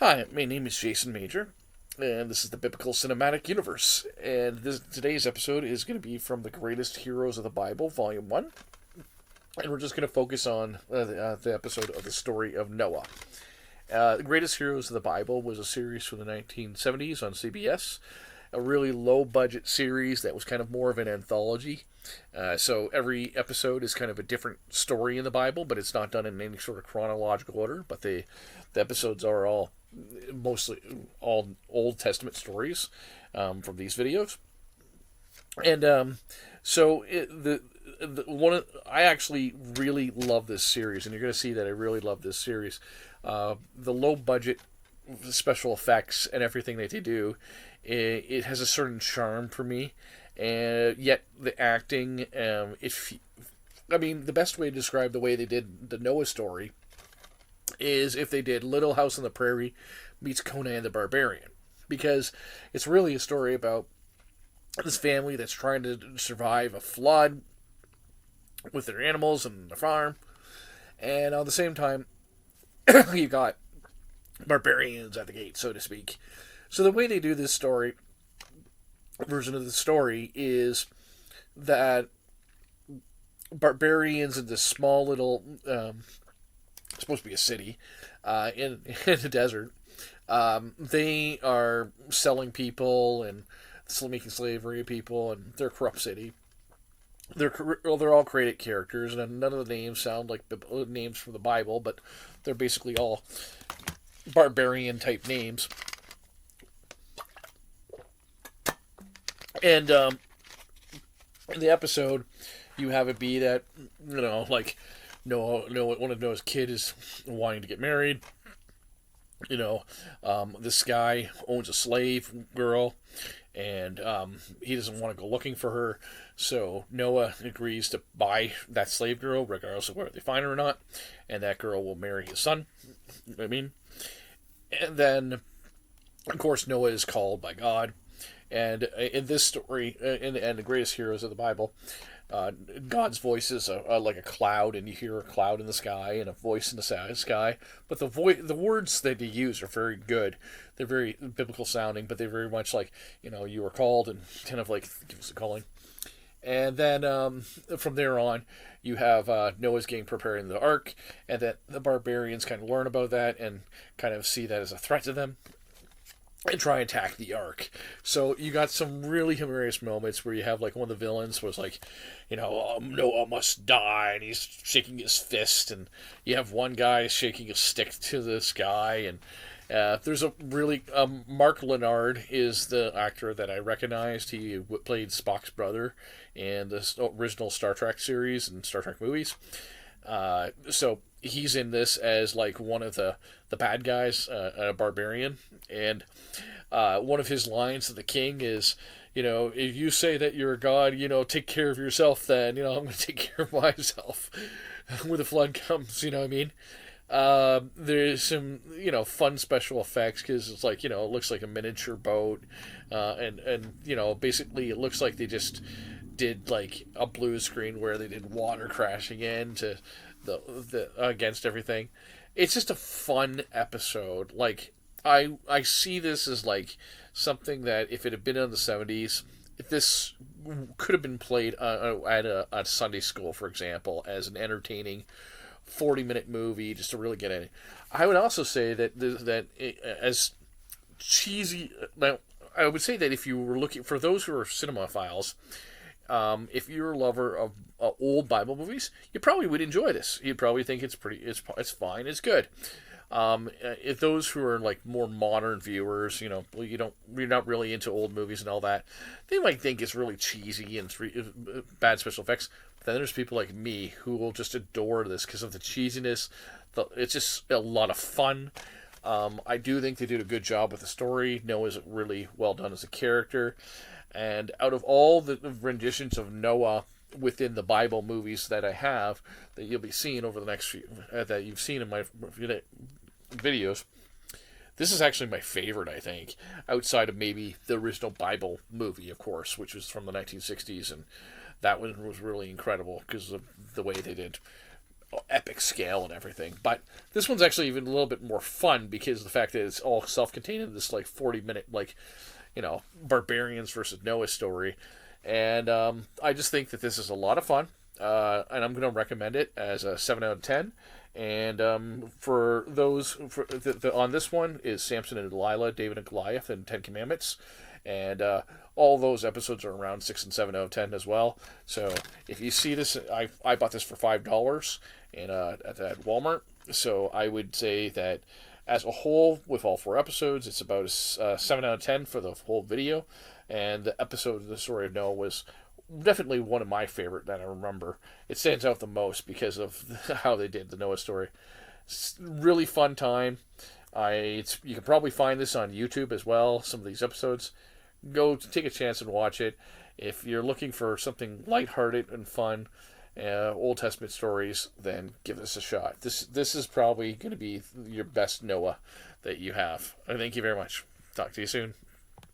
Hi, my name is Jason Major, and this is the Biblical Cinematic Universe. And today's episode is going to be from the Greatest Heroes of the Bible, Volume 1. And we're just going to focus on the episode of the story of Noah. The Greatest Heroes of the Bible was a series from the 1970s on CBS, a really low budget series that was kind of more of an anthology. So every episode is kind of a different story in the Bible, but it's not done in any sort of chronological order. But the episodes are all mostly all Old Testament stories from these videos, and I actually really love this series, and you're going to see that I really love this series. The low budget special effects and everything that they do, it has a certain charm for me, and yet the acting, the best way to describe the way they did the Noah story is if they did Little House on the Prairie meets Conan the Barbarian. Because it's really a story about this family that's trying to survive a flood with their animals and their farm. And at the same time, you got barbarians at the gate, so to speak. So the way they do this version of the story is that barbarians in this small little supposed to be a city in the desert. They are selling people and making slavery of people, and they're a corrupt city. They're all created characters, and none of the names sound like names from the Bible, but they're basically all barbarian type names. And in the episode, you have it be that one of Noah's kid is wanting to get married. This guy owns a slave girl, and he doesn't want to go looking for her. So Noah agrees to buy that slave girl, regardless of whether they find her or not, and that girl will marry his son. And then, of course, Noah is called by God. And in this story, in the Greatest Heroes of the Bible, God's voice is like a cloud, and you hear a cloud in the sky and a voice in the sky. But the words that they use are very good. They're very biblical sounding, but they're very much like, you were called, and kind of like give us a calling. And then from there on, you have Noah's getting preparing the ark, and that the barbarians kind of learn about that and kind of see that as a threat to them and try and attack the ark. So you got some really hilarious moments where you have like one of the villains was like, Noah must die, and he's shaking his fist, and you have one guy shaking a stick to the sky, and there's a really Mark Lenard is the actor that I recognized. He played Spock's brother in the original Star Trek series and Star Trek movies. So he's in this as like one of the bad guys, a barbarian, and one of his lines to the king is, if you say that you're a god, take care of yourself. Then I'm going to take care of myself when the flood comes. You know what I mean? There's some fun special effects because it's like it looks like a miniature boat, and basically it looks like they just did like a blue screen where they did water crashing into the against everything. It's just a fun episode. Like I see this as like something that if it had been in the 70s, if this could have been played at a Sunday school, for example, as an entertaining 40-minute movie just to really get in it. I would also say that as cheesy. Now, I would say that if you were looking for those who are cinemaphiles, if you're a lover of old Bible movies, you probably would enjoy this. You'd probably think it's it's fine, it's good. If those who are like more modern viewers, you're not really into old movies and all that, they might think it's really cheesy and bad special effects. But then there's people like me who will just adore this because of the cheesiness. It's just a lot of fun. I do think they did a good job with the story. Noah's really well done as a character. And out of all the renditions of Noah within the Bible movies that I have, that you'll be seeing over the next few, that you've seen in my videos, this is actually my favorite, I think, outside of maybe the original Bible movie, of course, which was from the 1960s, and that one was really incredible because of the way they did epic scale and everything. But this one's actually even a little bit more fun because of the fact that it's all self-contained in this like 40-minute barbarians versus Noah story. And I just think that this is a lot of fun. And I'm going to recommend it as a 7 out of 10. And for those, on this one is Samson and Delilah, David and Goliath, and Ten Commandments. And all those episodes are around 6 and 7 out of 10 as well. So if you see this, I bought this for $5 at Walmart. So I would say that as a whole, with all 4 episodes, it's about a 7 out of 10 for the whole video. And the episode of The Story of Noah was definitely one of my favorite that I remember. It stands out the most because of how they did the Noah story. It's really fun time. You can probably find this on YouTube as well, some of these episodes. Go take a chance and watch it. If you're looking for something lighthearted and fun, Old Testament stories, then give this a shot. This is probably going to be your best Noah that you have. Thank you very much. Talk to you soon.